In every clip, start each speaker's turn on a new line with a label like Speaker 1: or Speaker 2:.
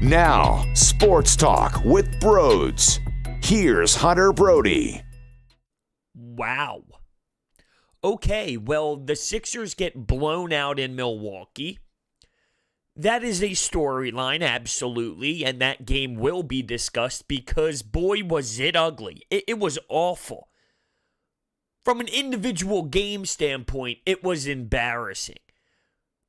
Speaker 1: Now, Sports Talk with Broads. Here's Hunter Brody.
Speaker 2: Wow. Okay, well, the Sixers get blown out in Milwaukee. That is a storyline, absolutely, and that game will be discussed because, boy, was it ugly. It was awful. From an individual game standpoint, it was embarrassing.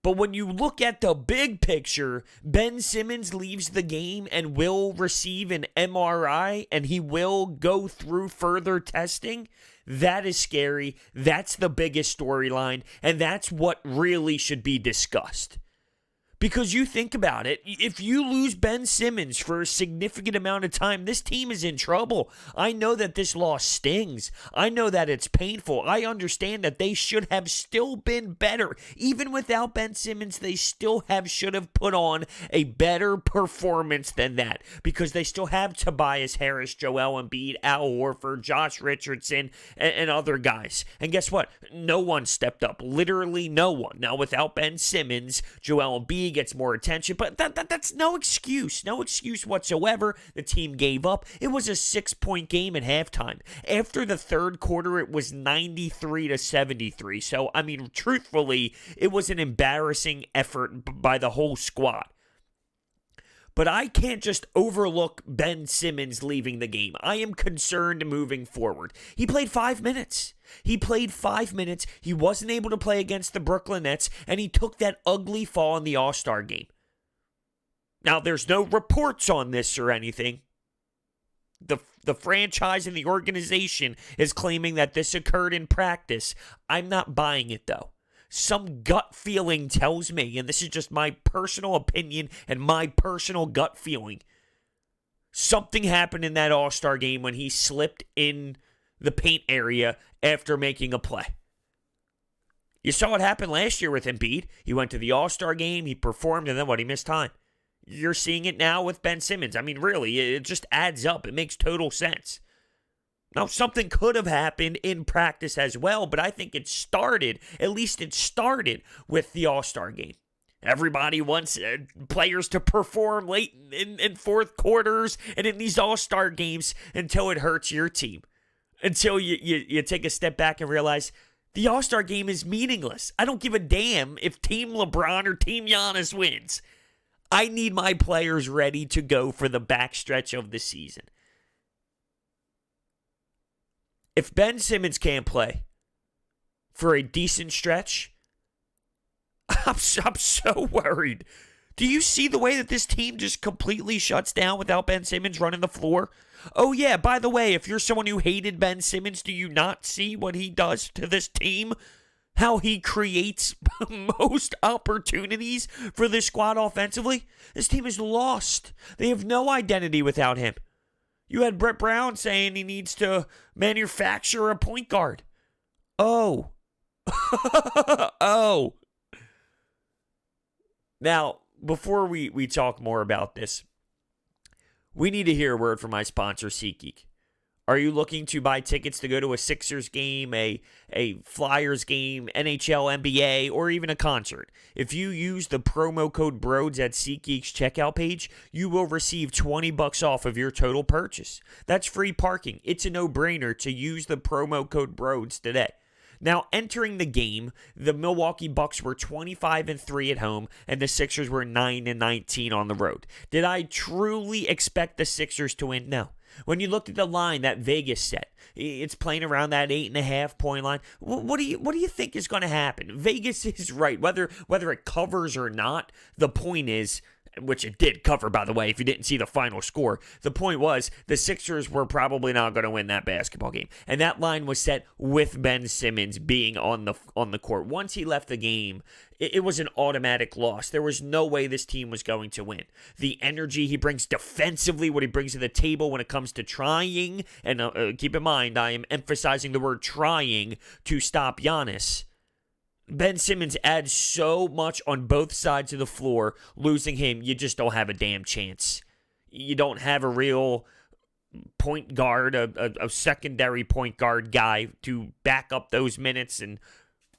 Speaker 2: But when you look at the big picture, Ben Simmons leaves the game and will receive an MRI and he will go through further testing. That is scary. That's the biggest storyline, and that's what really should be discussed. Because you think about it, if you lose Ben Simmons for a significant amount of time, this team is in trouble. I know that this loss stings. I know that it's painful. I understand that they should have still been better. Even without Ben Simmons, they still should have put on a better performance than that. Because they still have Tobias Harris, Joel Embiid, Al Horford, Josh Richardson, and other guys. And guess what? No one stepped up. Literally no one. Now, without Ben Simmons, Joel Embiid gets more attention, but that's no excuse. No excuse whatsoever. The team gave up. It was a 6-point game at halftime. After the third quarter, it was 93-73. So, I mean, truthfully, it was an embarrassing effort by the whole squad. But I can't just overlook Ben Simmons leaving the game. I am concerned moving forward. He played 5 minutes. He wasn't able to play against the Brooklyn Nets, and he took that ugly fall in the All-Star game. Now, there's no reports on this or anything. The franchise and the organization is claiming that this occurred in practice. I'm not buying it, though. Some gut feeling tells me, and this is just my personal opinion and my personal gut feeling, something happened in that All-Star game when he slipped in the paint area after making a play. You saw what happened last year with Embiid. He went to the All-Star game, he performed, and then what? He missed time. You're seeing it now with Ben Simmons. I mean, really, it just adds up. It makes total sense. Now, something could have happened in practice as well, but I think it started with the All-Star game. Everybody wants players to perform late in fourth quarters and in these All-Star games until it hurts your team. Until you take a step back and realize the All-Star game is meaningless. I don't give a damn if Team LeBron or Team Giannis wins. I need my players ready to go for the backstretch of the season. If Ben Simmons can't play for a decent stretch, I'm so worried. Do you see the way that this team just completely shuts down without Ben Simmons running the floor? Oh yeah, by the way, if you're someone who hated Ben Simmons, do you not see what he does to this team? How he creates most opportunities for this squad offensively? This team is lost. They have no identity without him. You had Brett Brown saying he needs to manufacture a point guard. Oh. Oh. Now, before we talk more about this, we need to hear a word from my sponsor, SeatGeek. Are you looking to buy tickets to go to a Sixers game, a Flyers game, NHL, NBA, or even a concert? If you use the promo code BROADS at SeatGeek's checkout page, you will receive $20 off of your total purchase. That's free parking. It's a no-brainer to use the promo code BROADS today. Now, entering the game, the Milwaukee Bucks were 25-3 at home, and the Sixers were 9-19 on the road. Did I truly expect the Sixers to win? No. When you looked at the line that Vegas set, it's playing around that 8.5-point line. What do you think is going to happen? Vegas is right. Whether it covers or not, the point is, which it did cover, by the way, if you didn't see the final score. The point was the Sixers were probably not going to win that basketball game. And that line was set with Ben Simmons being on the court. Once he left the game, it was an automatic loss. There was no way this team was going to win. The energy he brings defensively, what he brings to the table when it comes to trying, and keep in mind, I am emphasizing the word trying to stop Giannis. Ben Simmons adds so much on both sides of the floor. Losing him, you just don't have a damn chance. You don't have a real point guard, a secondary point guard guy to back up those minutes and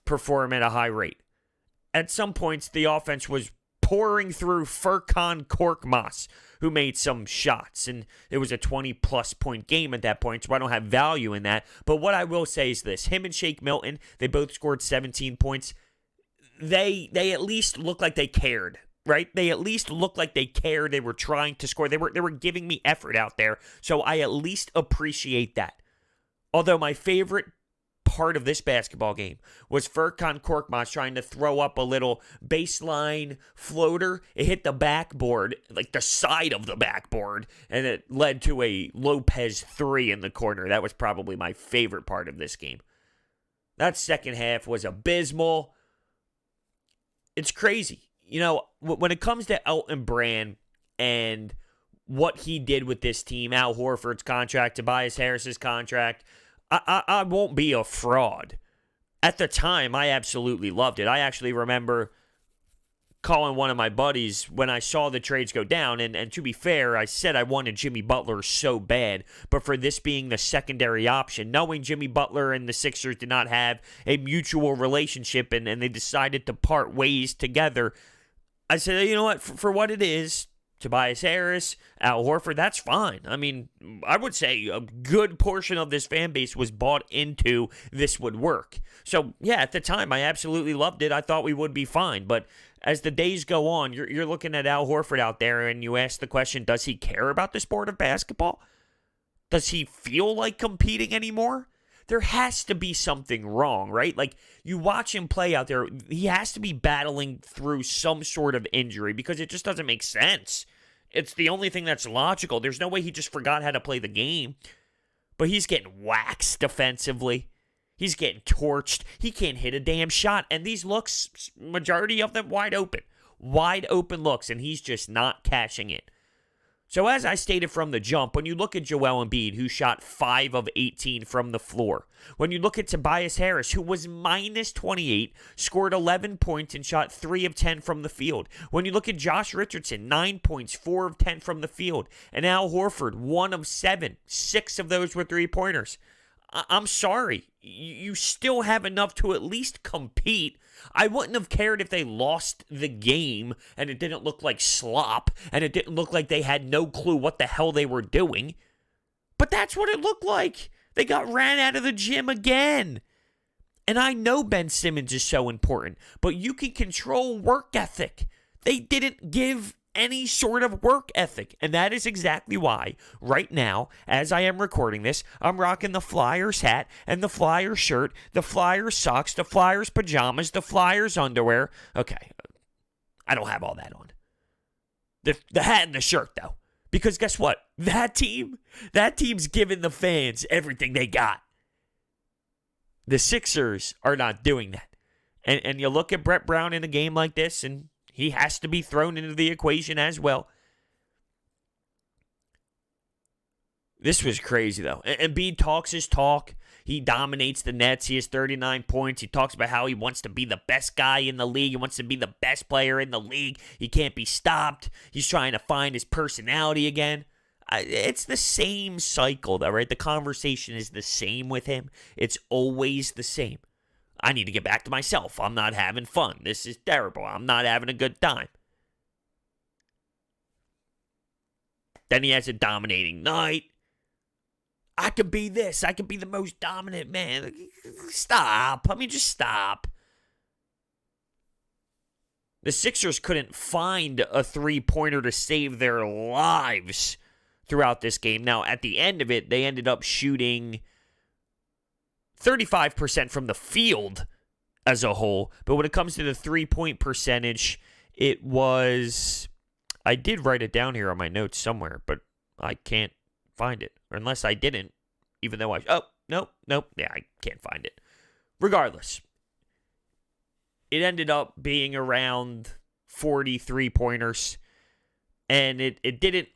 Speaker 2: perform at a high rate. At some points, the offense was pouring through Furkan Korkmaz, who made some shots. And it was a 20-plus point game at that point, so I don't have value in that. But what I will say is this. Him and Shake Milton, they both scored 17 points. They at least looked like they cared, right? They at least looked like they cared. They were trying to score. They were giving me effort out there, so I at least appreciate that. Although my favorite part of this basketball game was Furkan Korkmaz trying to throw up a little baseline floater. It hit the backboard, like the side of the backboard, and it led to a Lopez 3 in the corner. That was probably my favorite part of this game. That second half was abysmal. It's crazy. You know, when it comes to Elton Brand and what he did with this team, Al Horford's contract, Tobias Harris's contract, I won't be a fraud. At the time, I absolutely loved it. I actually remember calling one of my buddies when I saw the trades go down, and to be fair, I said I wanted Jimmy Butler so bad, but for this being the secondary option, knowing Jimmy Butler and the Sixers did not have a mutual relationship and they decided to part ways together, I said, you know what, for what it is, Tobias Harris, Al Horford, that's fine. I mean, I would say a good portion of this fan base was bought into this would work. So, yeah, at the time, I absolutely loved it. I thought we would be fine. But as the days go on, you're looking at Al Horford out there, and you ask the question, does he care about the sport of basketball? Does he feel like competing anymore? There has to be something wrong, right? Like, you watch him play out there, he has to be battling through some sort of injury because it just doesn't make sense. It's the only thing that's logical. There's no way he just forgot how to play the game. But he's getting waxed defensively. He's getting torched. He can't hit a damn shot. And these looks, majority of them wide open. Wide open looks, and he's just not cashing it. So as I stated from the jump, when you look at Joel Embiid, who shot 5 of 18 from the floor, when you look at Tobias Harris, who was minus 28, scored 11 points and shot 3 of 10 from the field, when you look at Josh Richardson, 9 points, 4 of 10 from the field, and Al Horford, 1 of 7, 6 of those were three-pointers. I'm sorry. You still have enough to at least compete. I wouldn't have cared if they lost the game and it didn't look like slop and it didn't look like they had no clue what the hell they were doing. But that's what it looked like. They got ran out of the gym again. And I know Ben Simmons is so important, but you can control work ethic. They didn't give any sort of work ethic. And that is exactly why, right now, as I am recording this, I'm rocking the Flyers hat and the Flyers shirt, the Flyers socks, the Flyers pajamas, the Flyers underwear. Okay, I don't have all that on. The hat and the shirt, though. Because guess what? That team's giving the fans everything they got. The Sixers are not doing that. And you look at Brett Brown in a game like this, and he has to be thrown into the equation as well. This was crazy, though. Embiid talks his talk. He dominates the Nets. He has 39 points. He talks about how he wants to be the best guy in the league. He wants to be the best player in the league. He can't be stopped. He's trying to find his personality again. It's the same cycle, though, right? The conversation is the same with him. It's always the same. I need to get back to myself. I'm not having fun. This is terrible. I'm not having a good time. Then he has a dominating night. I could be this. I could be the most dominant man. Stop. I mean, just stop. The Sixers couldn't find a three-pointer to save their lives throughout this game. Now, at the end of it, they ended up shooting 35% from the field as a whole. But when it comes to the three-point percentage, it was... I did write it down here on my notes somewhere, but I can't find it. Or unless I didn't, even though I... Oh, nope. Yeah, I can't find it. Regardless, it ended up being around 40 three-pointers, and it didn't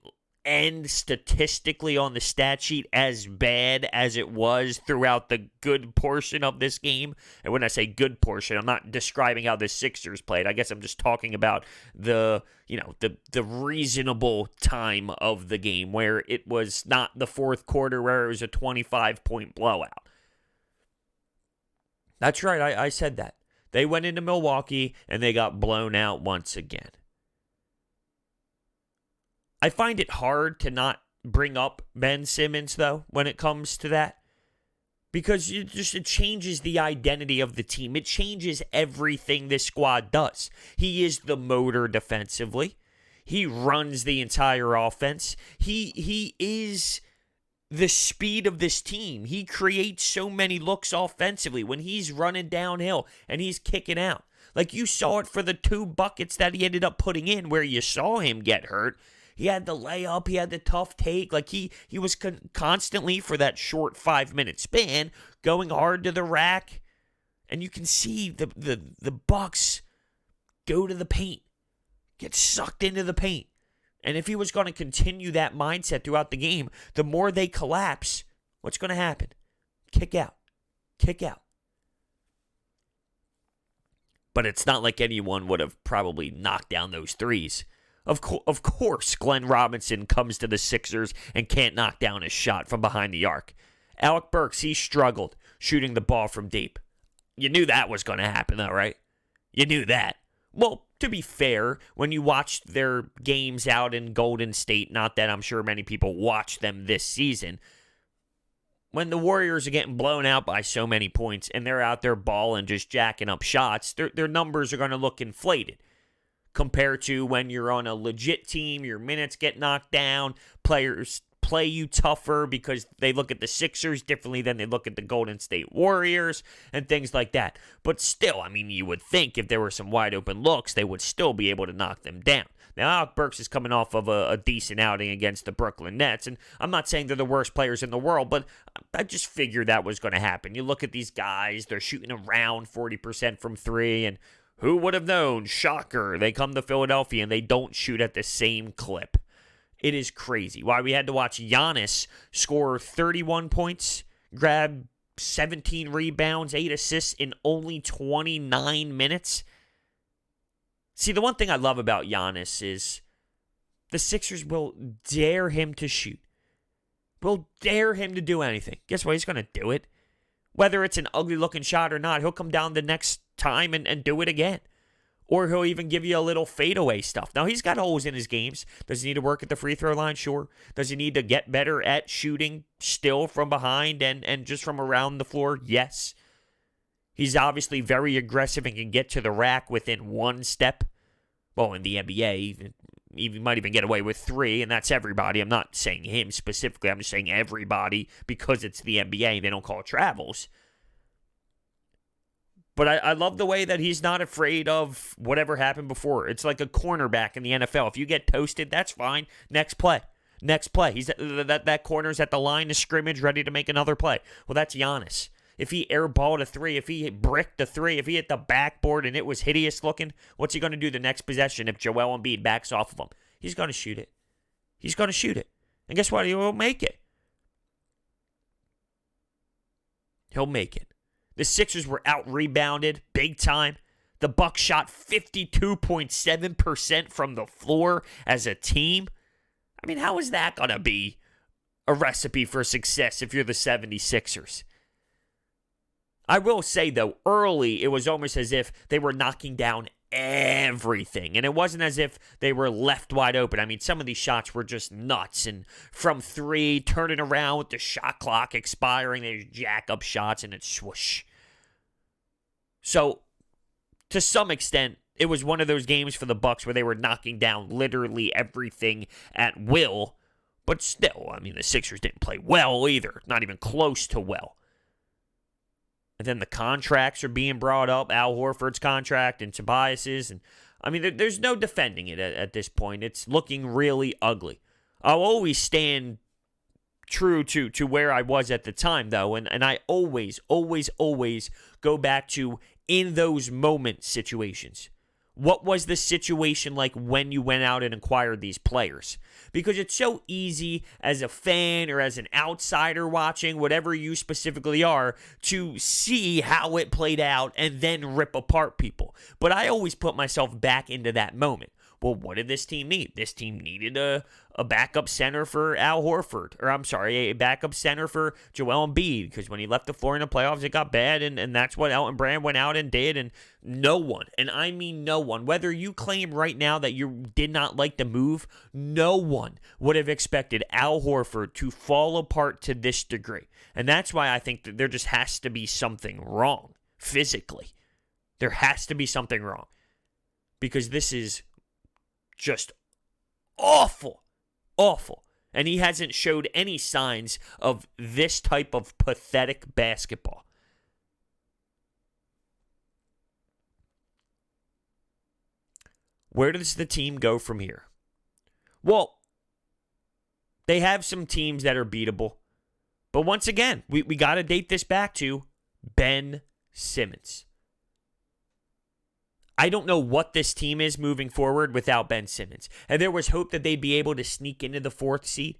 Speaker 2: end statistically on the stat sheet as bad as it was throughout the good portion of this game. And when I say good portion, I'm not describing how the Sixers played. I guess I'm just talking about the reasonable time of the game where it was not the fourth quarter where it was a 25-point blowout. That's right, I said that. They went into Milwaukee and they got blown out once again. I find it hard to not bring up Ben Simmons, though, when it comes to that. Because it changes the identity of the team. It changes everything this squad does. He is the motor defensively. He runs the entire offense. He is the speed of this team. He creates so many looks offensively when he's running downhill and he's kicking out. Like you saw it for the 2 buckets that he ended up putting in where you saw him get hurt. He had the layup. He had the tough take. Like he was constantly, for that short 5-minute span, going hard to the rack. And you can see the Bucks go to the paint, get sucked into the paint. And if he was going to continue that mindset throughout the game, the more they collapse, what's going to happen? Kick out. Kick out. But it's not like anyone would have probably knocked down those threes. Of course, Glenn Robinson comes to the Sixers and can't knock down a shot from behind the arc. Alec Burks, he struggled shooting the ball from deep. You knew that was going to happen, though, right? You knew that. Well, to be fair, when you watched their games out in Golden State, not that I'm sure many people watched them this season, when the Warriors are getting blown out by so many points and they're out there balling, just jacking up shots, their numbers are going to look inflated. Compared to when you're on a legit team, your minutes get knocked down, players play you tougher because they look at the Sixers differently than they look at the Golden State Warriors and things like that. But still, I mean, you would think if there were some wide open looks, they would still be able to knock them down. Now, Alec Burks is coming off of a decent outing against the Brooklyn Nets, and I'm not saying they're the worst players in the world, but I just figured that was going to happen. You look at these guys, they're shooting around 40% from three, and who would have known? Shocker. They come to Philadelphia and they don't shoot at the same clip. It is crazy. Why we had to watch Giannis score 31 points, grab 17 rebounds, 8 assists in only 29 minutes. See, the one thing I love about Giannis is the Sixers will dare him to shoot. Will dare him to do anything. Guess what? He's going to do it. Whether it's an ugly-looking shot or not, he'll come down the next time and do it again. Or he'll even give you a little fadeaway stuff. Now, he's got holes in his games. Does he need to work at the free throw line? Sure. Does he need to get better at shooting still from behind and just from around the floor? Yes. He's obviously very aggressive and can get to the rack within one step. Well, in the NBA, he might even get away with 3, and that's everybody. I'm not saying him specifically. I'm just saying everybody because it's the NBA. They don't call it travels. But I love the way that he's not afraid of whatever happened before. It's like a cornerback in the NFL. If you get toasted, that's fine. Next play. Next play. He's that corner's at the line of scrimmage ready to make another play. Well, that's Giannis. If he airballed a 3, if he bricked a 3, if he hit the backboard and it was hideous looking, what's he going to do the next possession if Joel Embiid backs off of him? He's going to shoot it. He's going to shoot it. And guess what? He'll make it. He'll make it. The Sixers were out-rebounded big time. The Bucks shot 52.7% from the floor as a team. I mean, how is that going to be a recipe for success if you're the 76ers? I will say, though, early it was almost as if they were knocking down everything. And it wasn't as if they were left wide open. I mean, some of these shots were just nuts. And from 3, turning around with the shot clock expiring, they jack up shots and it's swoosh. So, to some extent, it was one of those games for the Bucks where they were knocking down literally everything at will. But still, I mean, the Sixers didn't play well either. Not even close to well. And then the contracts are being brought up. Al Horford's contract and Tobias's. And I mean, there's no defending it at this point. It's looking really ugly. I'll always stand true to where I was at the time, though. And I always go back to in those moment situations. What was the situation like when you went out and acquired these players? Because it's so easy as a fan or as an outsider watching, whatever you specifically are, to see how it played out and then rip apart people. But I always put myself back into that moment. Well, what did this team need? This team needed a backup center for Al Horford. Or, I'm sorry, a backup center for Joel Embiid. Because when he left the floor in the playoffs, it got bad. And that's what Elton Brand went out and did. And no one, and I mean no one, whether you claim right now that you did not like the move, no one would have expected Al Horford to fall apart to this degree. And that's why I think that there just has to be something wrong physically. There has to be something wrong. Because this is just awful. And he hasn't showed any signs of this type of pathetic basketball. Where does the team go from here? Well, they have some teams that are beatable. But once again, we got to date this back to Ben Simmons. I don't know what this team is moving forward without Ben Simmons. And there was hope that they'd be able to sneak into the 4th seed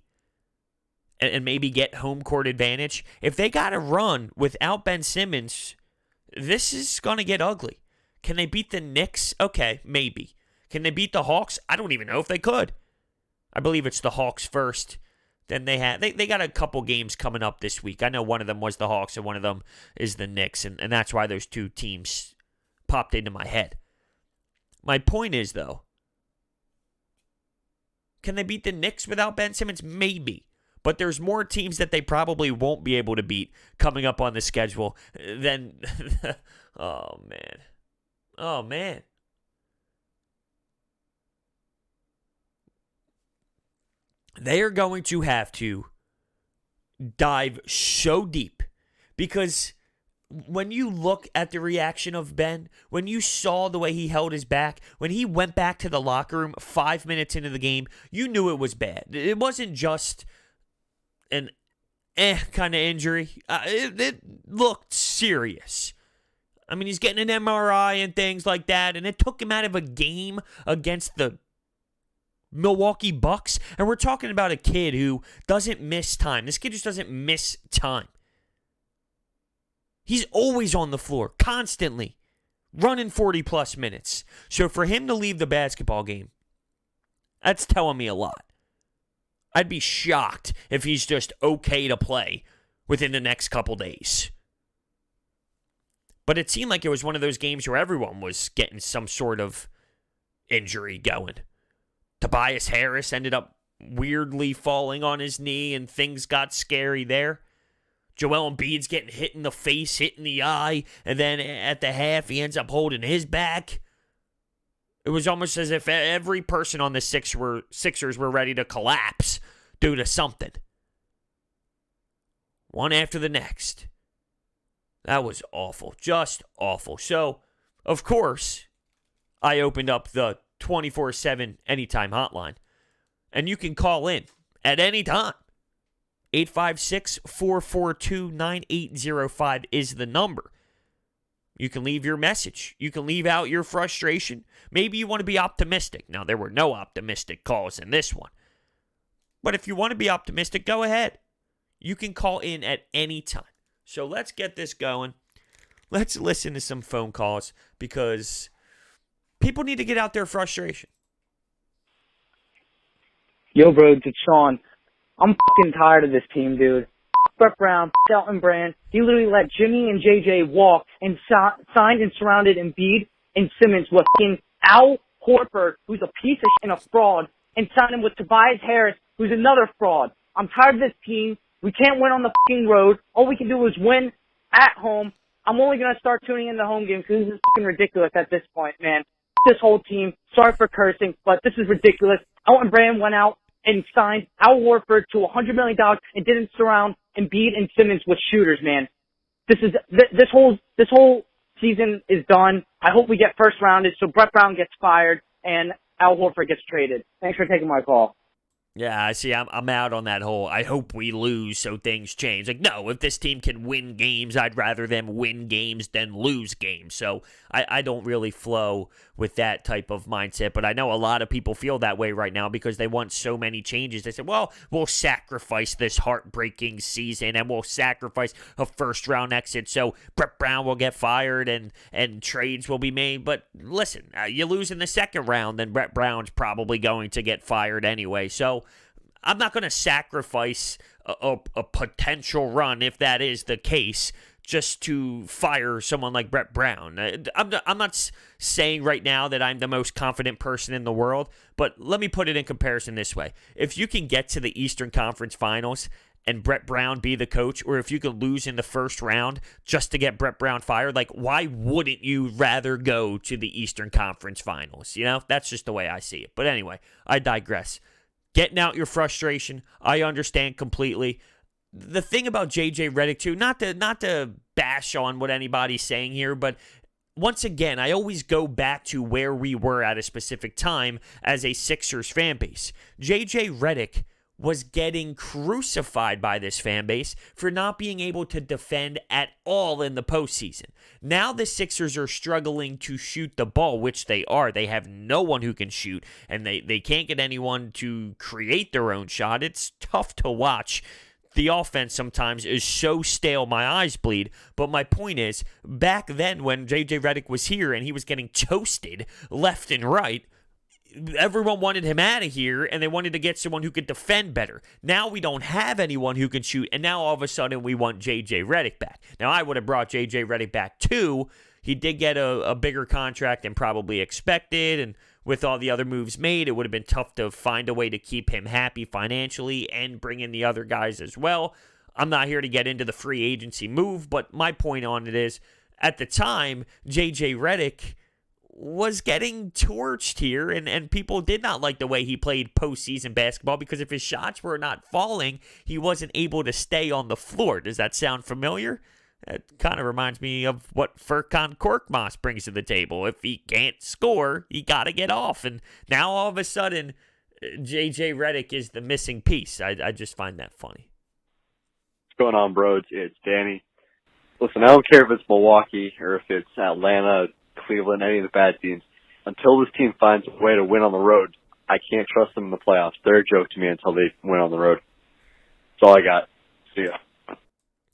Speaker 2: and maybe get home court advantage. If they got to run without Ben Simmons, this is going to get ugly. Can they beat the Knicks? Okay, maybe. Can they beat the Hawks? I don't even know if they could. I believe it's the Hawks first. Then they got a couple games coming up this week. I know one of them was the Hawks and one of them is the Knicks. And that's why those two teams popped into my head. My point is, though, can they beat the Knicks without Ben Simmons? Maybe. But there's more teams that they probably won't be able to beat coming up on the schedule than... Oh, man. They are going to have to dive so deep because... When you look at the reaction of Ben, when you saw the way he held his back, when he went back to the locker room 5 minutes into the game, you knew it was bad. It wasn't just an kind of injury. It looked serious. I mean, he's getting an MRI and things like that, and it took him out of a game against the Milwaukee Bucks. And we're talking about a kid who doesn't miss time. This kid just doesn't miss time. He's always on the floor, constantly, running 40-plus minutes. So for him to leave the basketball game, that's telling me a lot. I'd be shocked if he's just okay to play within the next couple days. But it seemed like it was one of those games where everyone was getting some sort of injury going. Tobias Harris ended up weirdly falling on his knee, and things got scary there. Joel Embiid's getting hit in the face, hit in the eye, and then at the half, he ends up holding his back. It was almost as if every person on the Sixers were ready to collapse due to something. One after the next. That was awful, just awful. So, of course, I opened up the 24/7 Anytime hotline, and you can call in at any time. 856-442-9805 is the number. You can leave your message. You can leave out your frustration. Maybe you want to be optimistic. Now, there were no optimistic calls in this one. But if you want to be optimistic, go ahead. You can call in at any time. So let's get this going. Let's listen to some phone calls because people need to get out their frustration.
Speaker 3: Yo, bro, it's Sean. I'm fucking tired of this team, dude. Brett Brown, Elton Brand, he literally let Jimmy and JJ walk and signed and surrounded Embiid and Simmons with fucking Al Horford, who's a piece of shit and a fraud, and signed him with Tobias Harris, who's another fraud. I'm tired of this team. We can't win on the fucking road. All we can do is win at home. I'm only going to start tuning in the home games because this is fucking ridiculous at this point, man. This whole team, sorry for cursing, but this is ridiculous. Elton Brand went out and signed Al Horford to $100 million and didn't surround Embiid and Simmons with shooters, man. This whole season is done. I hope we get first rounded so Brett Brown gets fired and Al Horford gets traded. Thanks for taking my call.
Speaker 2: Yeah, I see. I'm out on that whole, I hope we lose so things change. Like, no, if this team can win games, I'd rather them win games than lose games. So I don't really flow with that type of mindset. But I know a lot of people feel that way right now because they want so many changes. They said, well, we'll sacrifice this heartbreaking season and we'll sacrifice a first-round exit so Brett Brown will get fired and trades will be made. But listen, you lose in the second round, then Brett Brown's probably going to get fired anyway. So I'm not going to sacrifice a potential run, if that is the case, just to fire someone like Brett Brown. I'm not saying right now that I'm the most confident person in the world, but let me put it in comparison this way. If you can get to the Eastern Conference Finals and Brett Brown be the coach, or if you could lose in the first round just to get Brett Brown fired, like, why wouldn't you rather go to the Eastern Conference Finals? You know, that's just the way I see it. But anyway, I digress. Getting out your frustration, I understand completely. The thing about JJ Redick too, not to bash on what anybody's saying here, but once again, I always go back to where we were at a specific time as a Sixers fan base. JJ Redick was getting crucified by this fan base for not being able to defend at all in the postseason. Now the Sixers are struggling to shoot the ball, which they are. They have no one who can shoot, and they can't get anyone to create their own shot. It's tough to watch. The offense sometimes is so stale, my eyes bleed. But my point is, back then when JJ Redick was here and he was getting toasted left and right, everyone wanted him out of here, and they wanted to get someone who could defend better. Now we don't have anyone who can shoot, and now all of a sudden we want J.J. Redick back. Now I would have brought J.J. Redick back too. He did get a bigger contract than probably expected, and with all the other moves made, it would have been tough to find a way to keep him happy financially and bring in the other guys as well. I'm not here to get into the free agency move, but my point on it is, at the time, J.J. Redick was getting torched here, and people did not like the way he played postseason basketball because if his shots were not falling, he wasn't able to stay on the floor. Does that sound familiar? It kind of reminds me of what Furkan Korkmaz brings to the table. If he can't score, he got to get off. And now all of a sudden, J.J. Redick is the missing piece. I just find that funny.
Speaker 4: What's going on, bros? It's Danny. Listen, I don't care if it's Milwaukee or if it's Atlanta, Cleveland, any of the bad teams. Until this team finds a way to win on the road, I can't trust them in the playoffs. They're a joke to me until they win on the road. That's all I got. See ya.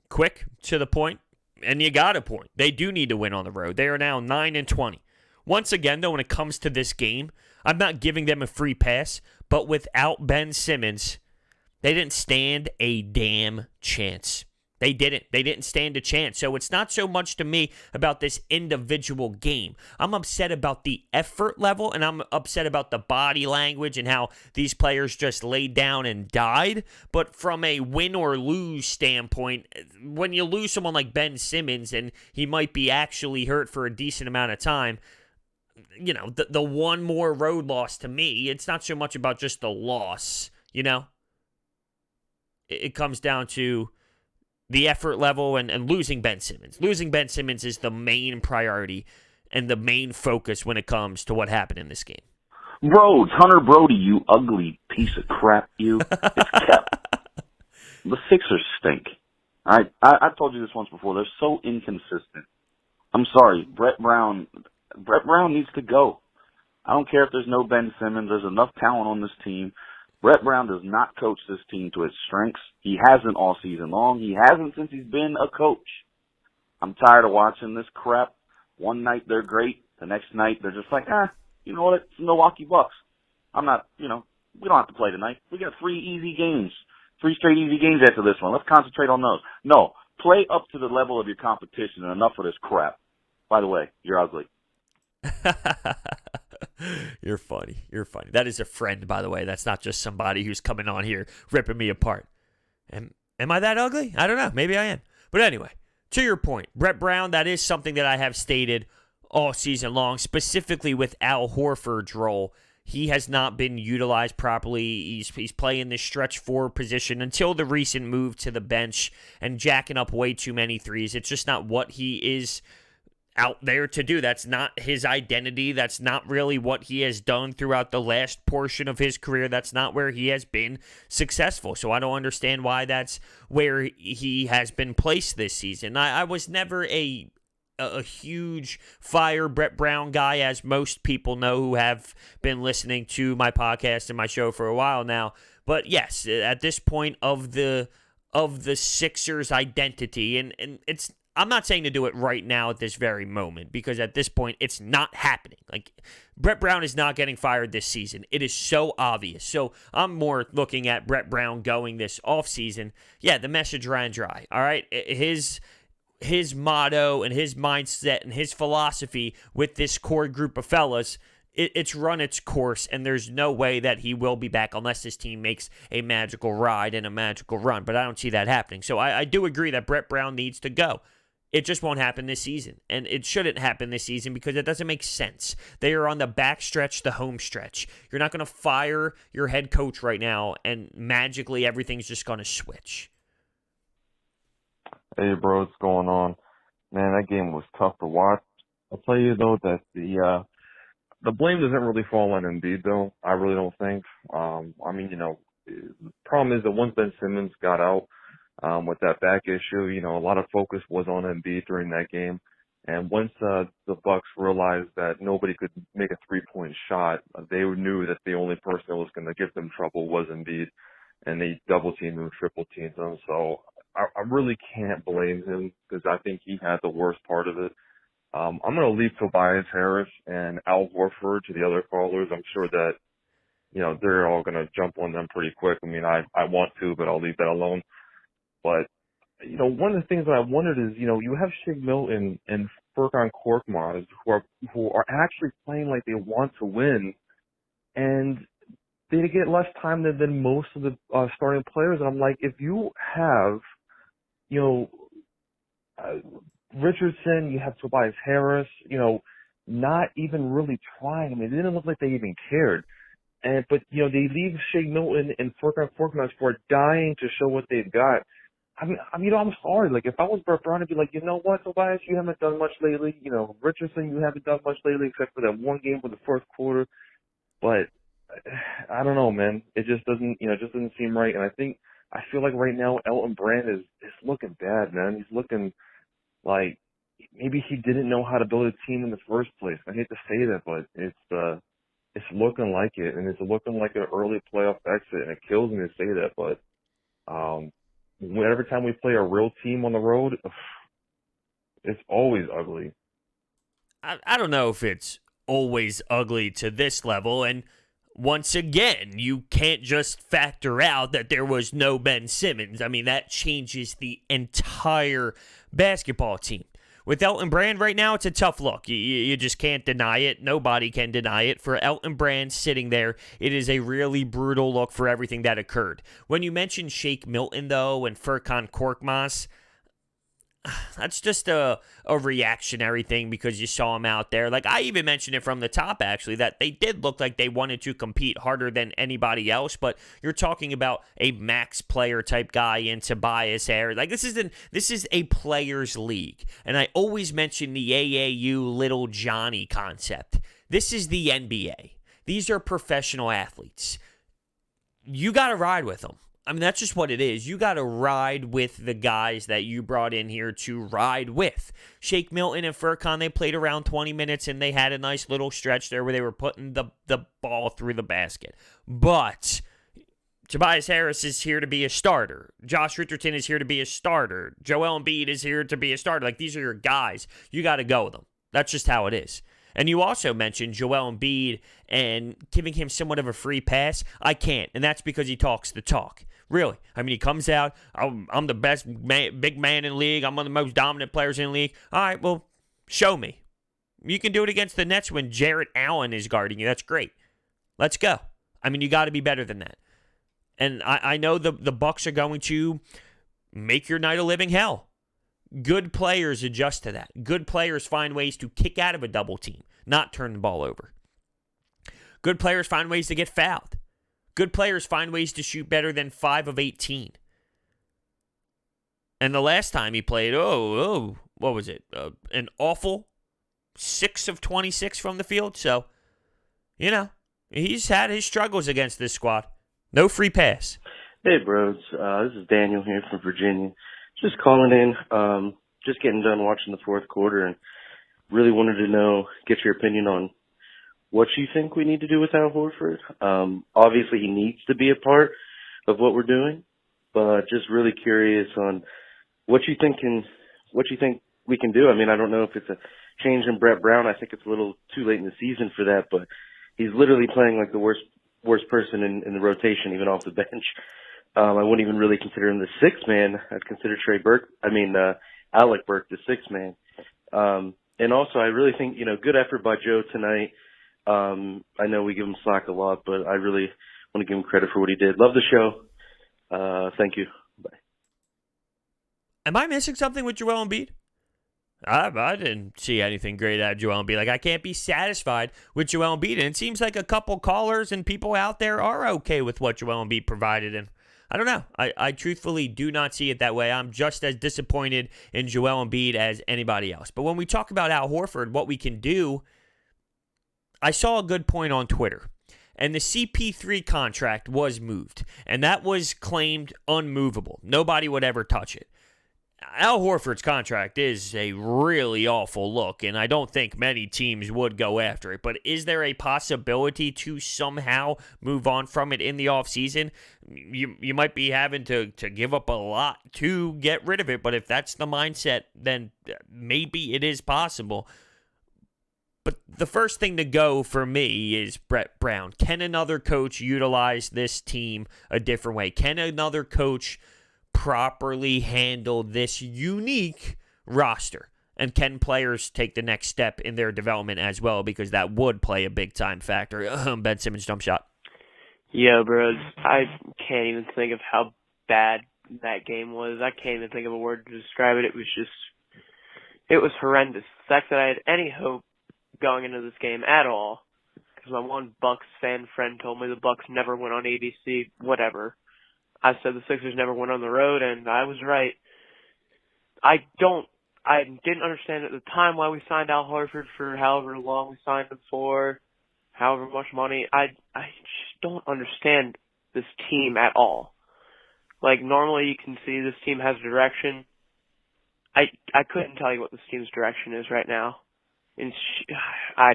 Speaker 2: Quick, to the point, and you got a point. They do need to win on the road. They are now 9-20. Once again, though, when it comes to this game, I'm not giving them a free pass, but without Ben Simmons, they didn't stand a damn chance. They didn't. They didn't stand a chance. So it's not so much to me about this individual game. I'm upset about the effort level, and I'm upset about the body language and how these players just laid down and died. But from a win or lose standpoint, when you lose someone like Ben Simmons, and he might be actually hurt for a decent amount of time, you know, the one more road loss to me, it's not so much about just the loss, you know? It comes down to the effort level and losing Ben Simmons. Losing Ben Simmons is the main priority and the main focus when it comes to what happened in this game.
Speaker 5: Rhodes, Hunter Brody, you ugly piece of crap, you. It's kept. The Sixers stink. I've told you this once before. They're so inconsistent. I'm sorry. Brett Brown needs to go. I don't care if there's no Ben Simmons. There's enough talent on this team. Brett Brown does not coach this team to its strengths. He hasn't all season long. He hasn't since he's been a coach. I'm tired of watching this crap. One night they're great. The next night they're just like, you know what? It's the Milwaukee Bucks. I'm not, we don't have to play tonight. We got 3 easy games. 3 straight easy games after this one. Let's concentrate on those. No, play up to the level of your competition and enough of this crap. By the way, you're ugly.
Speaker 2: You're funny. You're funny. That is a friend, by the way. That's not just somebody who's coming on here ripping me apart. Am I that ugly? I don't know. Maybe I am. But anyway, to your point, Brett Brown, that is something that I have stated all season long, specifically with Al Horford's role. He has not been utilized properly. He's playing this stretch 4 position until the recent move to the bench and jacking up way too many threes. It's just not what he is out there to do. That's not his identity. That's not really what he has done throughout the last portion of his career. That's not where he has been successful. So I don't understand why that's where he has been placed this season. I was never a huge fire Brett Brown guy, as most people know who have been listening to my podcast and my show for a while now. But yes, at this point of the Sixers' identity, and it's, I'm not saying to do it right now at this very moment, because at this point it's not happening. Like, Brett Brown is not getting fired this season. It is so obvious. So I'm more looking at Brett Brown going this offseason. Yeah, the message ran dry. All right, his motto and his mindset and his philosophy with this core group of fellas, it's run its course, and there's no way that he will be back unless this team makes a magical ride and a magical run. But I don't see that happening. So I do agree that Brett Brown needs to go. It just won't happen this season, and it shouldn't happen this season because it doesn't make sense. They are on the back stretch, the home stretch. You're not going to fire your head coach right now, and magically everything's just going to switch.
Speaker 6: Hey, bro, what's going on? Man, that game was tough to watch. I'll tell you, though, that the blame doesn't really fall on Embiid, though. I really don't think. I mean, the problem is that once Ben Simmons got out with that back issue, a lot of focus was on Embiid during that game. And once the Bucks realized that nobody could make a three-point shot, they knew that the only person that was going to give them trouble was Embiid, and they double-teamed him, triple-teamed him. So I really can't blame him because I think he had the worst part of it. I'm going to leave Tobias Harris and Al Horford to the other callers. I'm sure that, they're all going to jump on them pretty quick. I mean, I want to, but I'll leave that alone. But, one of the things that I wondered is, you have Shake Milton and Furkan Korkmaz who are actually playing like they want to win, and they get less time than most of the starting players. And I'm like, if you have, Richardson, you have Tobias Harris, not even really trying. I mean, it didn't look like they even cared. But they leave Shake Milton and Furkan Korkmaz for dying to show what they've got. I mean, I'm sorry. Like, if I was Brett Brown, I'd be like, you know what, Tobias, you haven't done much lately. Richardson, you haven't done much lately except for that one game for the first quarter. But I don't know, man. It just doesn't, just doesn't seem right. And I feel like right now Elton Brand is looking bad, man. He's looking like maybe he didn't know how to build a team in the first place. I hate to say that, but it's looking like it, and it's looking like an early playoff exit, and it kills me to say that, but every time we play a real team on the road, it's always ugly.
Speaker 2: I don't know if it's always ugly to this level, and once again, you can't just factor out that there was no Ben Simmons. I mean, that changes the entire basketball team. With Elton Brand right now, it's a tough look. You just can't deny it. Nobody can deny it. For Elton Brand sitting there, it is a really brutal look for everything that occurred. When you mentioned Shake Milton, though, and Furkan Korkmaz, that's just a reactionary thing because you saw him out there. Like, I even mentioned it from the top, actually, that they did look like they wanted to compete harder than anybody else, but you're talking about a max player type guy in Tobias Harris. Like, this is a players league, and I always mention the AAU Little Johnny concept. This is the NBA. These are professional athletes. You got to ride with them. I mean, that's just what it is. You got to ride with the guys that you brought in here to ride with. Shake Milton and Furkan, they played around 20 minutes, and they had a nice little stretch there where they were putting the ball through the basket. But Tobias Harris is here to be a starter. Josh Richardson is here to be a starter. Joel Embiid is here to be a starter. Like, these are your guys. You got to go with them. That's just how it is. And you also mentioned Joel Embiid and giving him somewhat of a free pass. I can't, and that's because he talks the talk. Really. I mean, he comes out, I'm the best big man in the league. I'm one of the most dominant players in the league. All right, well, show me. You can do it against the Nets when Jarrett Allen is guarding you. That's great. Let's go. I mean, you got to be better than that. And I know the Bucks are going to make your night a living hell. Good players adjust to that. Good players find ways to kick out of a double team, not turn the ball over. Good players find ways to get fouled. Good players find ways to shoot better than 5 of 18. And the last time he played, what was it? An awful 6 of 26 from the field. So, he's had his struggles against this squad. No free pass.
Speaker 7: Hey, bros. This is Daniel here from Virginia. Just calling in, just getting done watching the fourth quarter and really wanted to get your opinion on what you think we need to do with Al Horford. Obviously, he needs to be a part of what we're doing, but just really curious on what you think we can do. I mean, I don't know if it's a change in Brett Brown. I think it's a little too late in the season for that, but he's literally playing like the worst person in the rotation, even off the bench. I wouldn't even really consider him the sixth man. I'd consider Alec Burke the sixth man. And also, I really think, good effort by Joe tonight. I know we give him slack a lot, but I really want to give him credit for what he did. Love the show. Thank you. Bye.
Speaker 2: Am I missing something with Joel Embiid? I didn't see anything great out of Joel Embiid. Like, I can't be satisfied with Joel Embiid. And it seems like a couple callers and people out there are okay with what Joel Embiid provided. And I don't know. I truthfully do not see it that way. I'm just as disappointed in Joel Embiid as anybody else. But when we talk about Al Horford, what we can do, I saw a good point on Twitter. And the CP3 contract was moved. And that was claimed unmovable. Nobody would ever touch it. Al Horford's contract is a really awful look, and I don't think many teams would go after it. But is there a possibility to somehow move on from it in the offseason? You might be having to give up a lot to get rid of it, but if that's the mindset, then maybe it is possible. But the first thing to go for me is Brett Brown. Can another coach utilize this team a different way? Can another coach properly handle this unique roster? And can players take the next step in their development as well? Because that would play a big-time factor. Ben Simmons jump shot.
Speaker 8: Yeah, bros. I can't even think of how bad that game was. I can't even think of a word to describe it. It was horrendous. The fact that I had any hope going into this game at all, because my one Bucks fan friend told me the Bucks never went on ABC, whatever. I said the Sixers never went on the road, and I was right. I didn't understand at the time why we signed Al Horford for however long we signed him for, however much money. I just don't understand this team at all. Like, normally you can see this team has direction. I couldn't tell you what this team's direction is right now. And I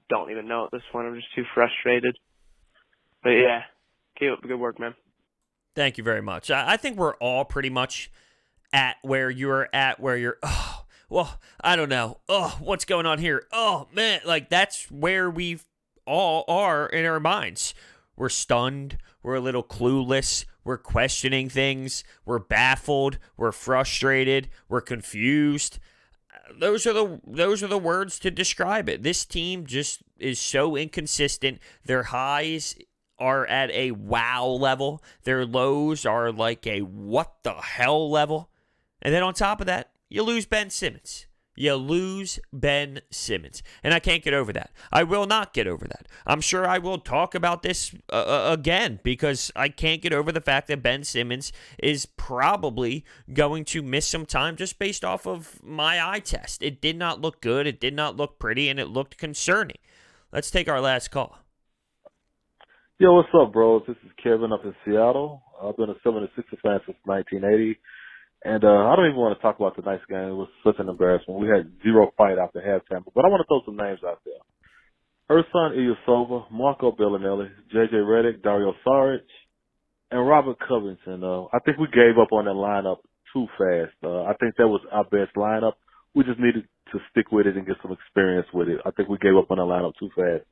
Speaker 8: don't even know at this point. I'm just too frustrated. But yeah, keep up the good work, man.
Speaker 2: Thank you very much. I think we're all pretty much at where you're at, where you're, I don't know. What's going on here? Oh, man, like that's where we all are in our minds. We're stunned. We're a little clueless. We're questioning things. We're baffled. We're frustrated. We're confused. Those are the words to describe it. This team just is so inconsistent. Their highs are at a wow level. Their lows are like a what the hell level. And then on top of that, you lose Ben Simmons. And I can't get over that. I will not get over that. I'm sure I will talk about this again because I can't get over the fact that Ben Simmons is probably going to miss some time just based off of my eye test. It did not look good. It did not look pretty, and it looked concerning. Let's take our last call.
Speaker 9: Yo, what's up, bros? This is Kevin up in Seattle. I've been a 76ers fan since 1980. And I don't even want to talk about tonight's game. It was such an embarrassment. We had zero fight after halftime. But I want to throw some names out there. Ersan Ilyasova, Marco Bellinelli, J.J. Redick, Dario Saric, and Robert Covington. I think we gave up on that lineup too fast. I think that was our best lineup. We just needed to stick with it and get some experience with it. I think we gave up on that lineup too fast.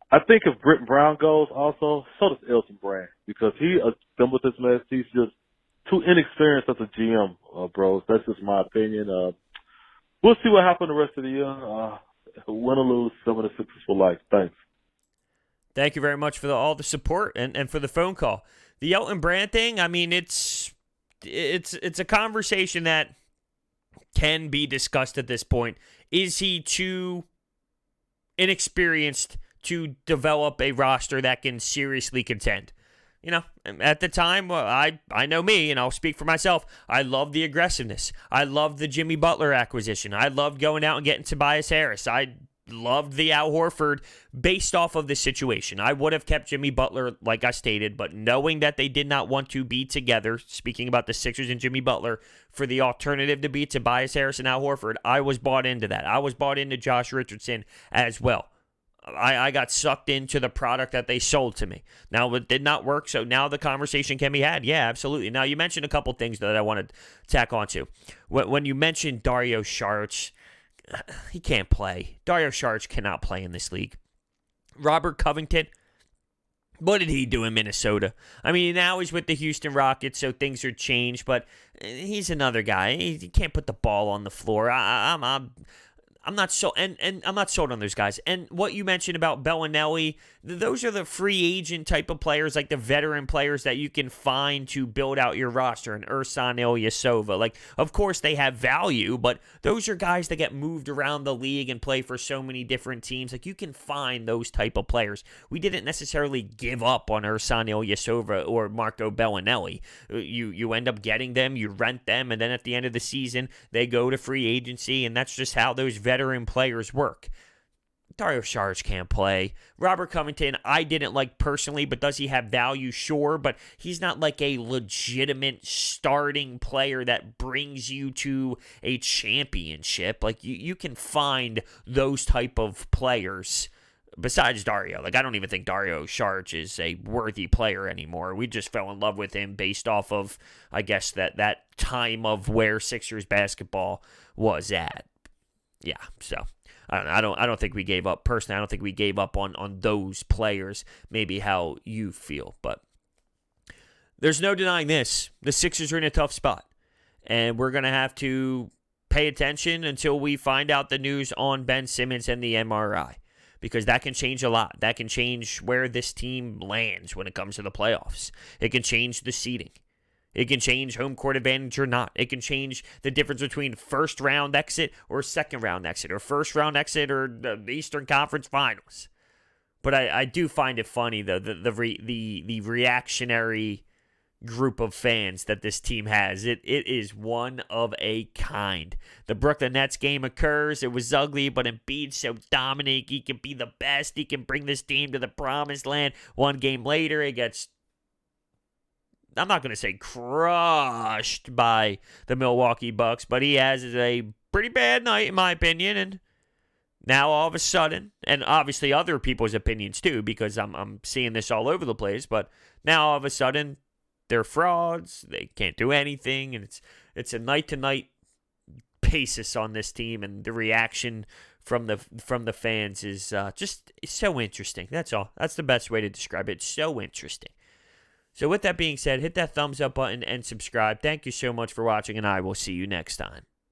Speaker 9: I think if Brett Brown goes also, so does Elton Brand. Because he assembled this mess. He's just too inexperienced as a GM, bros. That's just my opinion. We'll see what happens the rest of the year. Win or lose, 76ers for life. Thanks.
Speaker 2: Thank you very much for all the support and for the phone call. The Elton Brand thing, I mean, it's a conversation that can be discussed at this point. Is he too inexperienced to develop a roster that can seriously contend? at the time, well, I know me, and I'll speak for myself. I loved the aggressiveness. I loved the Jimmy Butler acquisition. I loved going out and getting Tobias Harris. I loved the Al Horford based off of the situation. I would have kept Jimmy Butler, like I stated, but knowing that they did not want to be together, speaking about the Sixers and Jimmy Butler, for the alternative to be Tobias Harris and Al Horford, I was bought into that. I was bought into Josh Richardson as well. I got sucked into the product that they sold to me. Now, it did not work, so now the conversation can be had. Yeah, absolutely. Now, you mentioned a couple things that I want to tack onto. When you mentioned Dario Saric, he can't play. Dario Saric cannot play in this league. Robert Covington, what did he do in Minnesota? I mean, now he's with the Houston Rockets, so things are changed, but he's another guy. He can't put the ball on the floor. I'm not so, and I'm not sold on those guys. And what you mentioned about Bellinelli, those are the free agent type of players, like the veteran players that you can find to build out your roster. And Ersan Ilyasova, like, of course they have value, but those are guys that get moved around the league and play for so many different teams. Like, you can find those type of players. We didn't necessarily give up on Ersan Ilyasova or Marco Bellinelli. You end up getting them, you rent them, and then at the end of the season they go to free agency, and that's just how those veteran players work. Dario Saric can't play. Robert Covington, I didn't like personally, but does he have value? Sure, but he's not like a legitimate starting player that brings you to a championship. Like, you can find those type of players besides Dario. Like, I don't even think Dario Saric is a worthy player anymore. We just fell in love with him based off of, I guess, that time of where Sixers basketball was at. Yeah, so I don't think we gave up. Personally, I don't think we gave up on those players. Maybe how you feel, but there's no denying this. The Sixers are in a tough spot, and we're gonna have to pay attention until we find out the news on Ben Simmons and the MRI, because that can change a lot. That can change where this team lands when it comes to the playoffs. It can change the seeding. It can change home court advantage or not. It can change the difference between first round exit or second round exit, or first round exit or the Eastern Conference Finals. But I do find it funny, though, the reactionary group of fans that this team has. It is one of a kind. The Brooklyn Nets game occurs. It was ugly, but Embiid's so dominant. He can be the best. He can bring this team to the promised land. One game later, it gets, I'm not going to say crushed by the Milwaukee Bucks, but he has a pretty bad night, in my opinion. And now all of a sudden, and obviously other people's opinions too, because I'm seeing this all over the place, but now all of a sudden they're frauds. They can't do anything, and it's a night-to-night basis on this team, and the reaction from the fans is just so interesting. That's all. That's the best way to describe it. It's so interesting. So with that being said, hit that thumbs up button and subscribe. Thank you so much for watching, and I will see you next time.